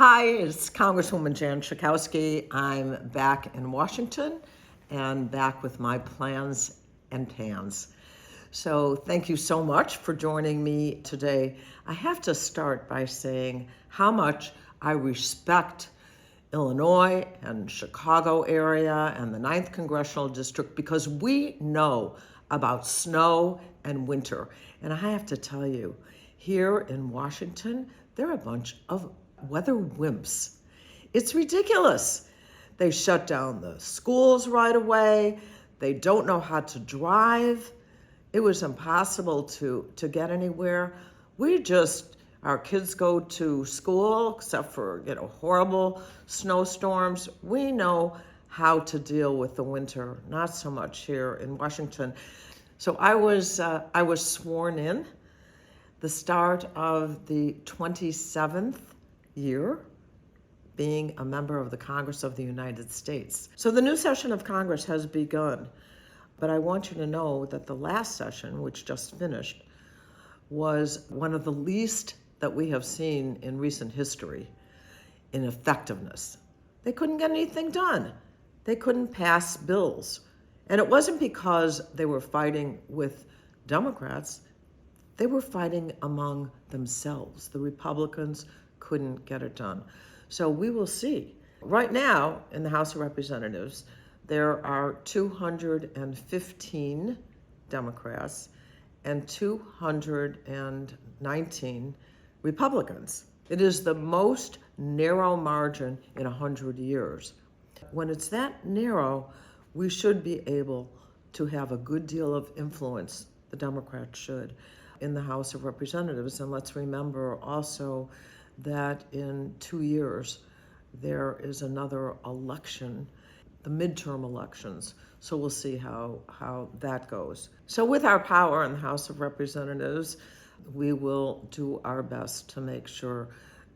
Hi, it's Congresswoman Jan Schakowsky. I'm back in Washington and back with my plans and pans. So thank you so much for joining me today. I have to start by saying how much I respect Illinois and Chicago area and the 9th Congressional District because we know about snow and winter. And I have to tell you, here in Washington, they're a bunch of weather wimps. It's ridiculous. They shut down the schools right away. They don't know how to drive. It was impossible to get anywhere. Our kids go to school, except for, horrible snowstorms. We know how to deal with the winter, not so much here in Washington. So I was sworn in the start of the 27th year being a member of the Congress of the United States. So the new session of Congress has begun, but I want you to know that the last session, which just finished, was one of the least that we have seen in recent history in effectiveness. They couldn't get anything done. They couldn't pass bills. And it wasn't because they were fighting with Democrats. They were fighting among themselves. The Republicans couldn't get it done. So we will see. Right now, in the House of Representatives, there are 215 Democrats and 219 Republicans. It is the most narrow margin in 100 years. When it's that narrow, we should be able to have a good deal of influence, the Democrats should, in the House of Representatives. And let's remember also that in 2 years, there is another election, the midterm elections. So we'll see how that goes. So with our power in the House of Representatives, we will do our best to make sure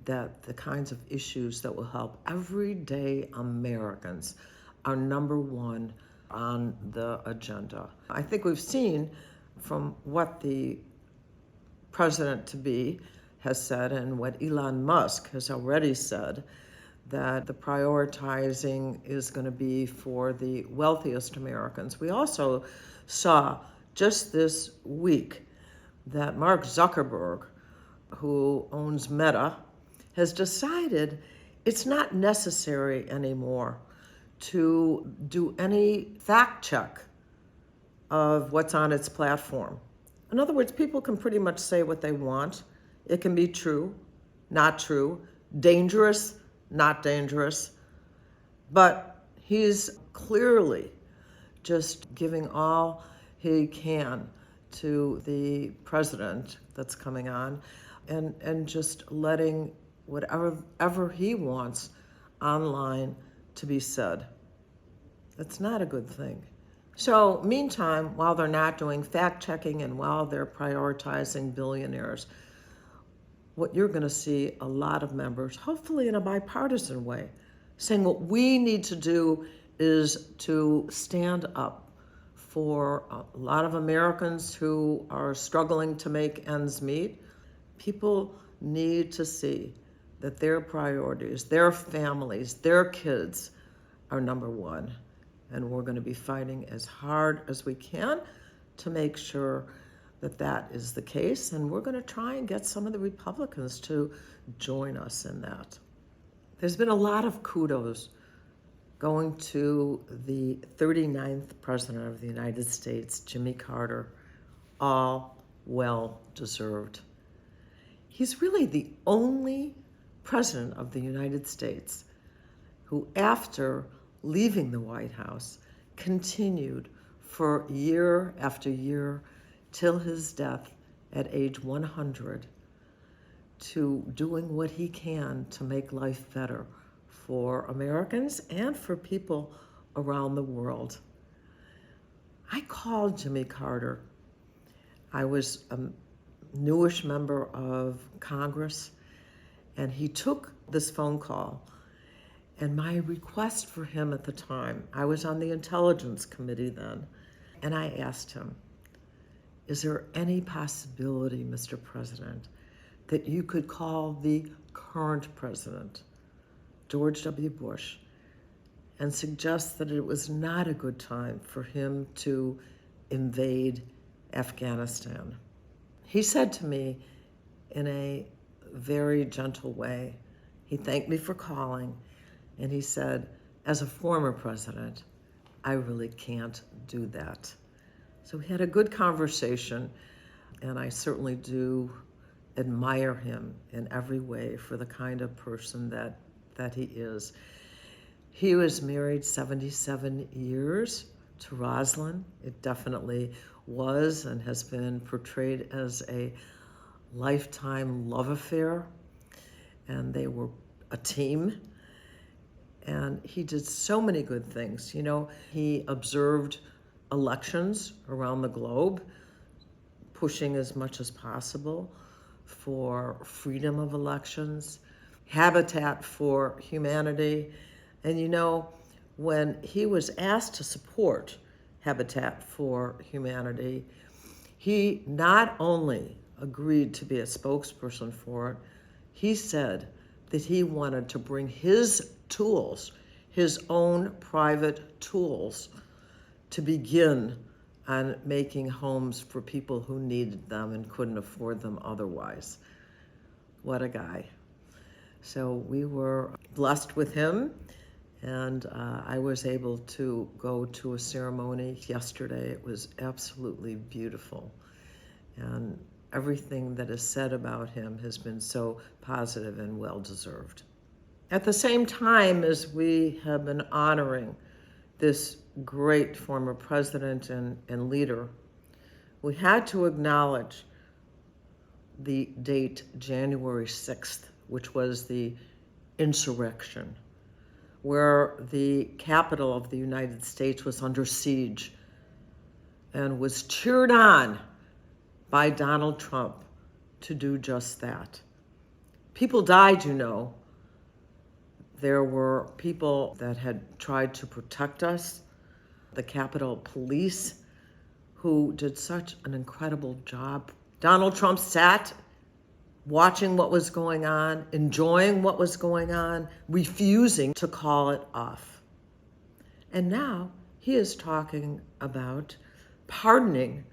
that the kinds of issues that will help everyday Americans are number one on the agenda. I think we've seen from what the president-to-be has said and what Elon Musk has already said, that the prioritizing is going to be for the wealthiest Americans. We also saw just this week that Mark Zuckerberg, who owns Meta, has decided it's not necessary anymore to do any fact check of what's on its platform. In other words, people can pretty much say what they want. It can be true, not true, dangerous, not dangerous. But he's clearly just giving all he can to the president that's coming on and just letting whatever he wants online to be said. That's not a good thing. So meantime, while they're not doing fact-checking and while they're prioritizing billionaires, what you're going to see a lot of members, hopefully in a bipartisan way, saying what we need to do is to stand up for a lot of Americans who are struggling to make ends meet. People need to see that their priorities, their families, their kids are number one. And we're going to be fighting as hard as we can to make sure that that is the case. And we're going to try and get some of the Republicans to join us in that. There's been a lot of kudos going to the 39th President of the United States, Jimmy Carter, all well deserved. He's really the only President of the United States who, after leaving the White House, continued for year after year till his death at age 100 to doing what he can to make life better for Americans and for people around the world. I called Jimmy Carter. I was a newish member of Congress, and he took this phone call. And my request for him at the time, I was on the Intelligence Committee then, and I asked him, is there any possibility, Mr. President, that you could call the current president George W. Bush and suggest that it was not a good time for him to invade Afghanistan. He said to me in a very gentle way, he thanked me for calling, and he said, as a former president, I really can't do that. So we had a good conversation, and I certainly do admire him in every way for the kind of person that he is. He was married 77 years to Rosalind. It definitely was and has been portrayed as a lifetime love affair, and they were a team. And he did so many good things. You know, he observed elections around the globe, pushing as much as possible for freedom of elections, Habitat for Humanity. And you know, when he was asked to support Habitat for Humanity, he not only agreed to be a spokesperson for it, he said that he wanted to bring his tools, his own private tools, to begin on making homes for people who needed them and couldn't afford them otherwise. What a guy. So we were blessed with him, and I was able to go to a ceremony yesterday. It was absolutely beautiful. And everything that is said about him has been so positive and well-deserved. At the same time as we have been honoring this great former president and leader, we had to acknowledge the date January 6th, which was the insurrection, where the capital of the United States was under siege and was cheered on by Donald Trump to do just that. People died, you know. There were people that had tried to protect us, the Capitol Police, who did such an incredible job. Donald Trump sat watching what was going on, enjoying what was going on, refusing to call it off. And now he is talking about pardoning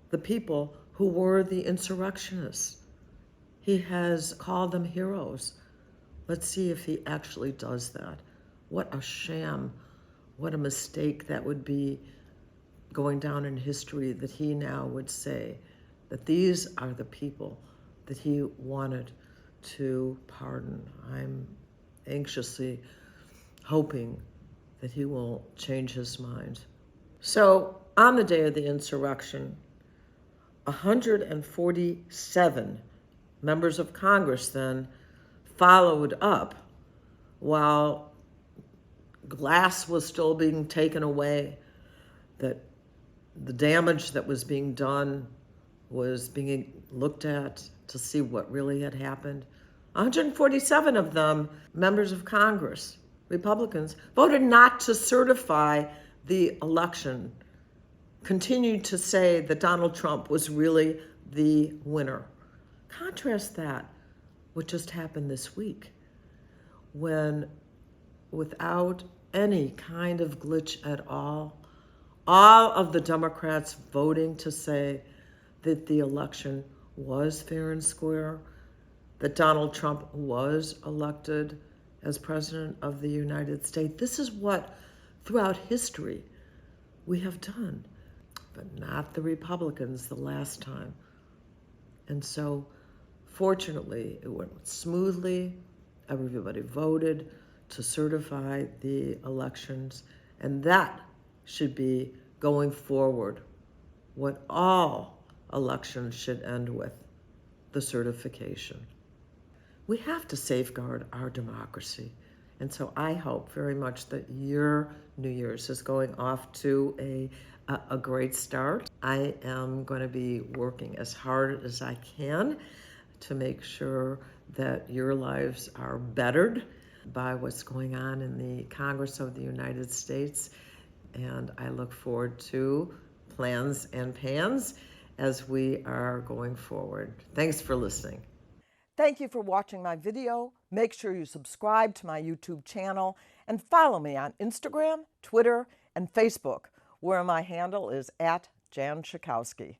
the people who were the insurrectionists. He has called them heroes. Let's see if he actually does that. What a sham, what a mistake that would be, going down in history, that he now would say that these are the people that he wanted to pardon. I'm anxiously hoping that he will change his mind. So on the day of the insurrection, 147 members of Congress then followed up while glass was still being taken away, that the damage that was being done was being looked at to see what really had happened. 147 of them, members of Congress, Republicans, voted not to certify the election, continued to say that Donald Trump was really the winner. Contrast that what just happened this week, when without any kind of glitch at all of the Democrats voting to say that the election was fair and square, that Donald Trump was elected as president of the United States. This is what throughout history we have done, but not the Republicans the last time. And so fortunately, it went smoothly. Everybody voted to certify the elections, and that should be, going forward, what all elections should end with, the certification. We have to safeguard our democracy. And so I hope very much that your New Year's is going off to a great start. I am going to be working as hard as I can to make sure that your lives are bettered by what's going on in the Congress of the United States. And I look forward to plans and pans as we are going forward. Thanks for listening. Thank you for watching my video. Make sure you subscribe to my YouTube channel and follow me on Instagram, Twitter, and Facebook, where my handle is @Jan Schakowsky.